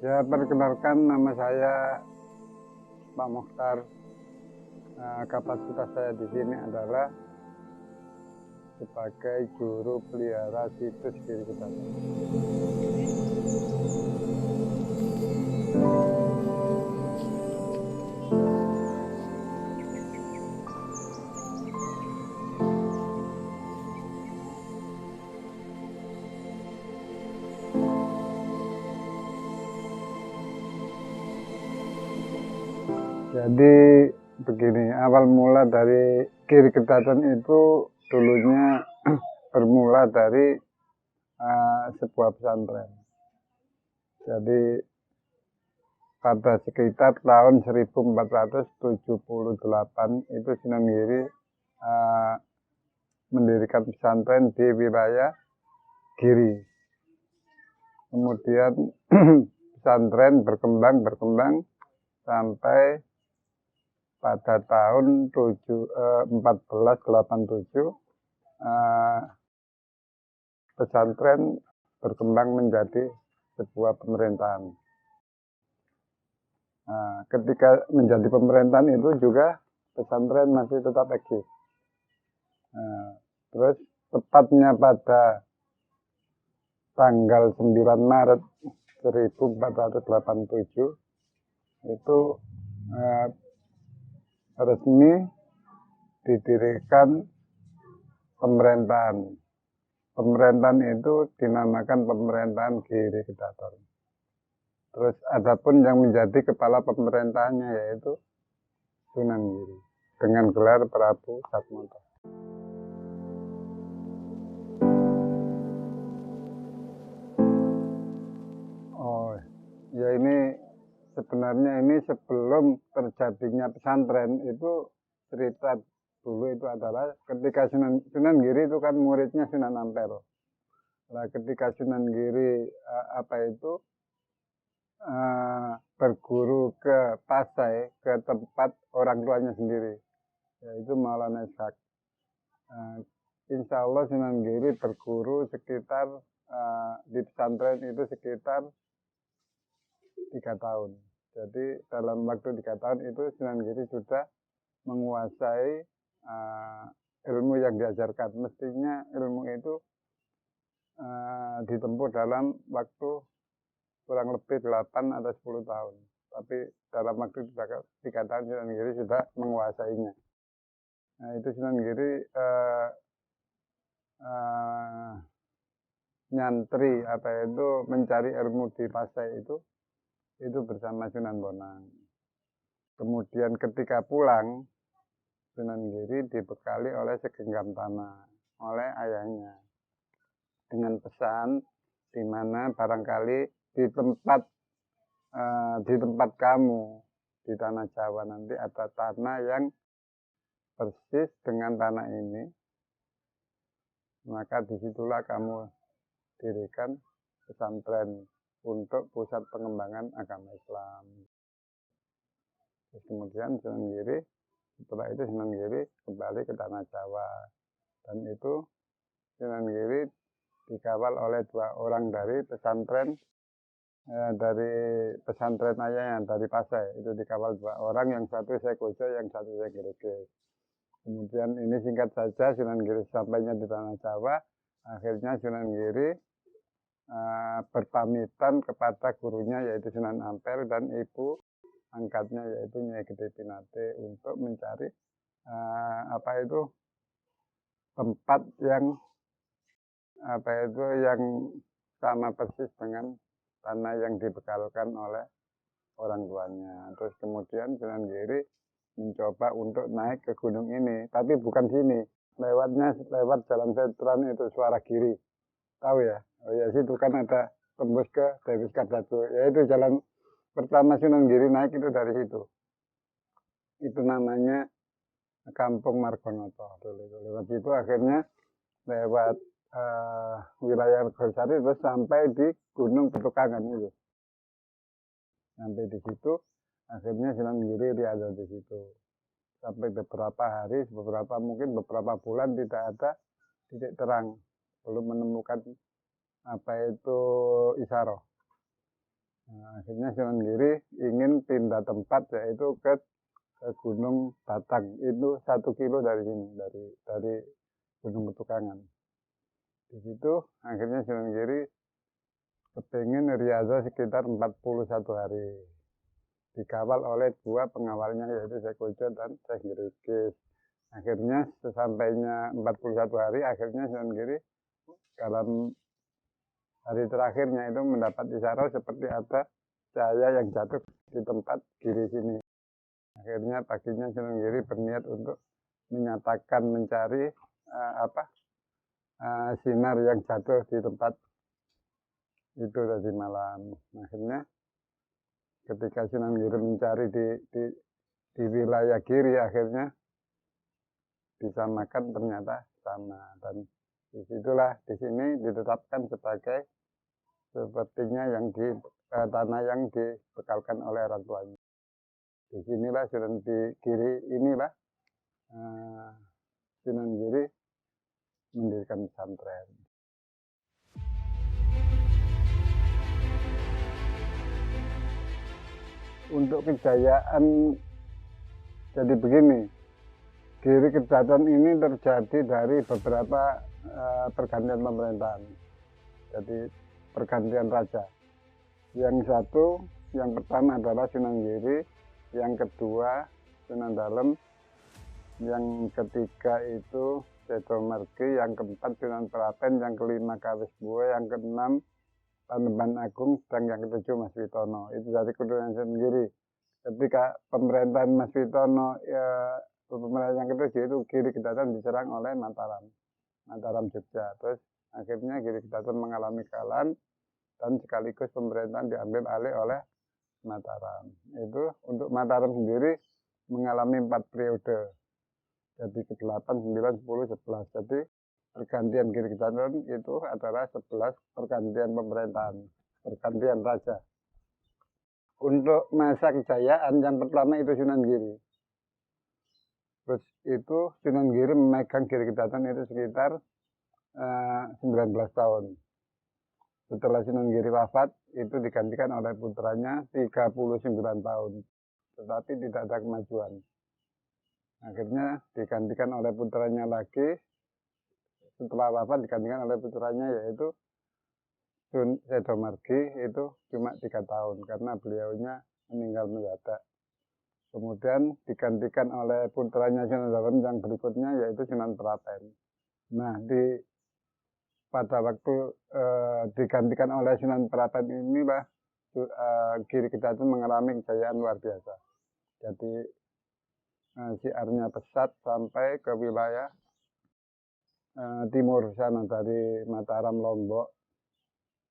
Ya, perkenalkan nama saya Pak Mokhtar. Kapasitas saya di sini adalah sebagai juru pelihara situs Giri Kedataran. Jadi begini, awal mula dari Giri Kedataran itu dulunya bermula dari sebuah pesantren. Jadi pada sekitar tahun 1478 itu Sunan Giri mendirikan pesantren di wilayah Giri. Kemudian pesantren berkembang sampai pada tahun 1487 pesantren berkembang menjadi sebuah pemerintahan. Ketika menjadi pemerintahan itu juga pesantren masih tetap eksis. Terus tepatnya pada tanggal 9 Maret 1487 itu resmi didirikan pemerintahan. Pemerintahan itu dinamakan Pemerintahan Giri Kedataran. Terus adapun yang menjadi kepala pemerintahannya yaitu Sunan Giri dengan gelar Prabu Satmata. Oh, ya ini sebenarnya ini sebelum terjadinya pesantren itu cerita dulu itu adalah ketika Sunan Giri itu kan muridnya Sunan Ampel. Nah, ketika Sunan Giri berguru ke Pasai, ke tempat orang tuanya sendiri, yaitu Maulana Ishaq. Insya Allah Sunan Giri berguru sekitar di pesantren itu sekitar 3 tahun. Jadi dalam waktu 3 tahun itu Sunan Giri sudah menguasai ilmu yang diajarkan. Mestinya ilmu itu ditempuh dalam waktu kurang lebih 8 atau 10 tahun. Tapi dalam waktu 3 tahun Sunan Giri sudah menguasainya. Nah, itu Sunan Giri nyantri mencari ilmu di Pasai itu bersama Sunan Bonang. Kemudian ketika pulang Sunan Giri dibekali oleh segenggam tanah oleh ayahnya dengan pesan di mana barangkali di tempat kamu di tanah Jawa nanti ada tanah yang persis dengan tanah ini, maka disitulah kamu dirikan pesantren untuk pusat pengembangan agama Islam. Terus kemudian setelah itu Sunan Giri kembali ke tanah Jawa, dan itu Sunan Giri dikawal oleh 2 orang dari pesantren ayahnya dari Pasai. Itu dikawal 2 orang, yang satu Syekh Kojo, yang satu Syekh Gereges. Kemudian ini singkat saja Sunan Giri sampainya di tanah Jawa. Akhirnya Sunan Giri berpamitan kepada gurunya yaitu Sunan Ampel dan ibu angkatnya yaitu Nyai Gede Pinate untuk mencari tempat yang yang sama persis dengan tanah yang dibekalkan oleh orang tuanya. Terus kemudian Sunan Giri mencoba untuk naik ke gunung ini, tapi bukan sini, lewat jalan veteran itu Suara Giri, tahu ya? Oh ya, situ kan ada tembus ke Dewi Skardatu, yaitu jalan pertama Sunan Giri naik itu dari situ. Itu namanya Kampung Margonoto. Lewat situ akhirnya lewat wilayah Gosari terus sampai di Gunung Petukangan itu. Sampai di situ akhirnya Sunan Giri riado di situ. Sampai beberapa hari, mungkin beberapa bulan tidak ada titik terang, belum menemukan isyarah. Nah, akhirnya Sunan Giri ingin pindah tempat, yaitu ke Gunung Batang. Itu 1 kilo dari sini, dari Gunung Ketukangan. Di situ akhirnya Sunan Giri kepingin riaza sekitar 41 hari. Dikawal oleh 2 pengawalnya, yaitu Syekh Koco dan Syekh Girikis. Akhirnya sesampainya 41 hari, akhirnya Sunan Giri dalam hari terakhirnya itu mendapat isyarat seperti ada cahaya yang jatuh di tempat kiri sini. Akhirnya paginya Sunan Giri berniat untuk menyatakan mencari sinar yang jatuh di tempat itu tadi malam. Akhirnya ketika Sunan Giri mencari di wilayah kiri, akhirnya disamakan, ternyata sama. Dan disitulah di sini ditetapkan sebagai sepertinya yang tanah yang dibekalkan oleh orang tuanya. Di sinilah Sunan Giri inilah Sunan Giri mendirikan pesantren. Untuk kejayaan jadi begini, Giri Kedaton ini terjadi dari beberapa pergantian pemerintahan. Jadi pergantian raja. Yang satu, yang pertama adalah Sunan Giri, yang kedua Sunan Dalem, yang ketiga itu Sedomargi, yang keempat Sunan Prapen, yang kelima Kawisbuwa, yang keenam Panembahan Agung, dan yang ketujuh Mas Witono. Itu dari keturunan Sunan Giri. Ketika pemerintahan Mas Witono, pemerintahan yang ketujuh itu Giri Kedaton diserang oleh Mataram Jogja. Terus akhirnya Giri Kedaton mengalami kekalahan dan sekaligus pemerintahan diambil alih oleh Mataram. Itu untuk Mataram sendiri mengalami 4 periode. Jadi ke-8, 9, 10, 11. Jadi pergantian Giri Kedaton itu adalah 11 pergantian pemerintahan, pergantian raja. Untuk masa kejayaan yang pertama itu Sunan Giri. Terus itu Sunan Giri memegang Giri Kedaton itu sekitar 19 tahun. Setelah Sunan Giri wafat, itu digantikan oleh putranya 39 tahun. Tetapi tidak ada kemajuan. Akhirnya digantikan oleh putranya lagi. Setelah wafat digantikan oleh putranya, yaitu Sedomargi, itu cuma 3 tahun karena beliaunya meninggal mendadak. Kemudian digantikan oleh putranya Sunan Dalem yang berikutnya, yaitu Sunan Prapen. Nah, pada waktu digantikan oleh Sunan Prapen inilah Giri Kedaton mengalami kejayaan luar biasa. Jadi siarnya pesat sampai ke wilayah timur sana, dari Mataram, Lombok,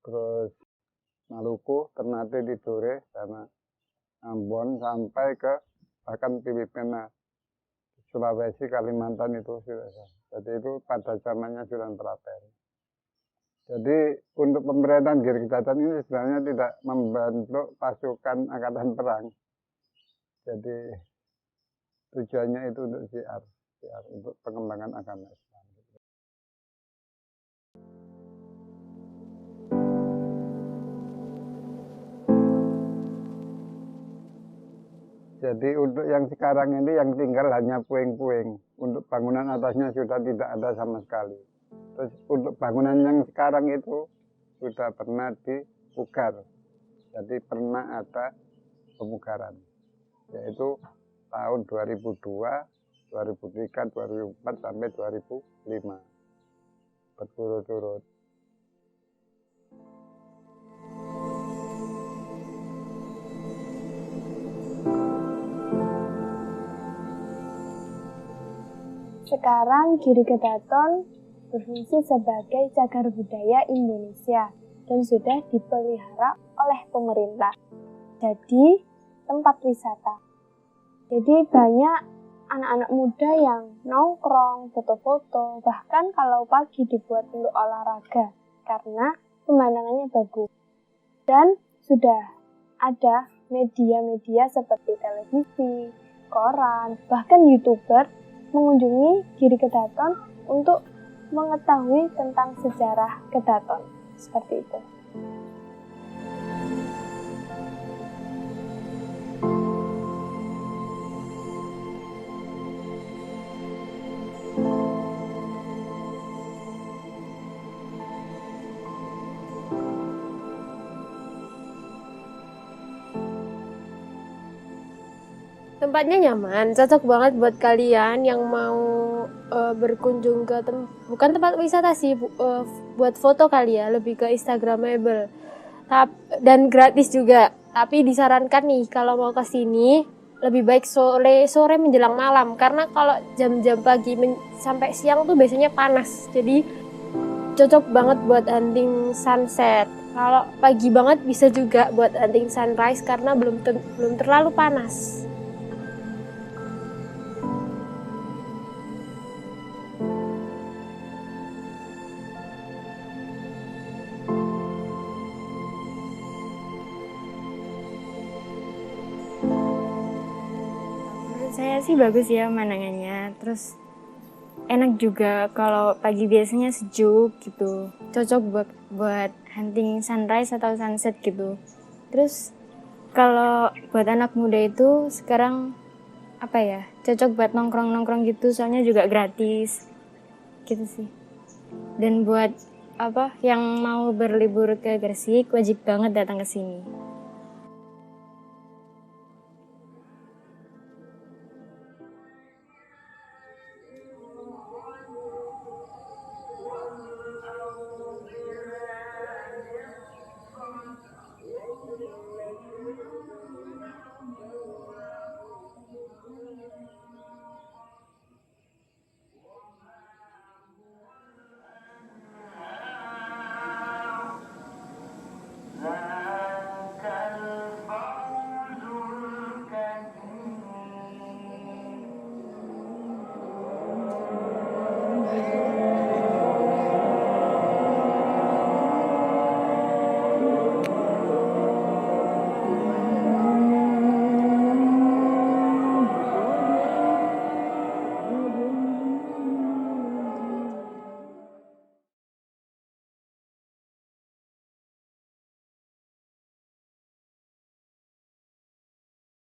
terus Maluku, Ternate, Tidore, sana Ambon, sampai ke bahkan Filipina, Sulawesi, Kalimantan itu sudah. Jadi itu pada zamannya Sunan Prapen. Jadi untuk pemerintahan Giri Kedaton ini sebenarnya tidak membentuk pasukan angkatan perang. Jadi tujuannya itu untuk siar untuk pengembangan agama Islam. Jadi untuk yang sekarang ini yang tinggal hanya puing-puing. Untuk bangunan atasnya sudah tidak ada sama sekali. Terus untuk bangunan yang sekarang itu sudah pernah dipugar. Jadi pernah ada pemugaran. Yaitu tahun 2002, 2003, 2004, sampai 2005. Berturut-turut. Sekarang Giri Kedaton berfungsi sebagai cagar budaya Indonesia dan sudah dipelihara oleh pemerintah. Jadi tempat wisata. Jadi banyak anak-anak muda yang nongkrong, foto-foto, bahkan kalau pagi dibuat untuk olahraga karena pemandangannya bagus. Dan sudah ada media-media seperti televisi, koran, bahkan YouTuber mengunjungi Giri Kedaton untuk mengetahui tentang sejarah Kedaton. Seperti itu. Tempatnya nyaman, cocok banget buat kalian yang mau berkunjung ke bukan tempat wisata sih, buat foto kali ya, lebih ke Instagramable. Dan gratis juga. Tapi disarankan nih kalau mau ke sini lebih baik sore menjelang malam, karena kalau jam-jam pagi sampai siang tuh biasanya panas. Jadi cocok banget buat hunting sunset. Kalau pagi banget bisa juga buat hunting sunrise karena belum terlalu panas. Saya sih bagus ya pemandangannya, terus enak juga kalau pagi biasanya sejuk gitu, cocok buat hunting sunrise atau sunset gitu. Terus kalau buat anak muda itu sekarang cocok buat nongkrong gitu, soalnya juga gratis gitu sih. Dan buat yang mau berlibur ke Gresik wajib banget datang ke sini.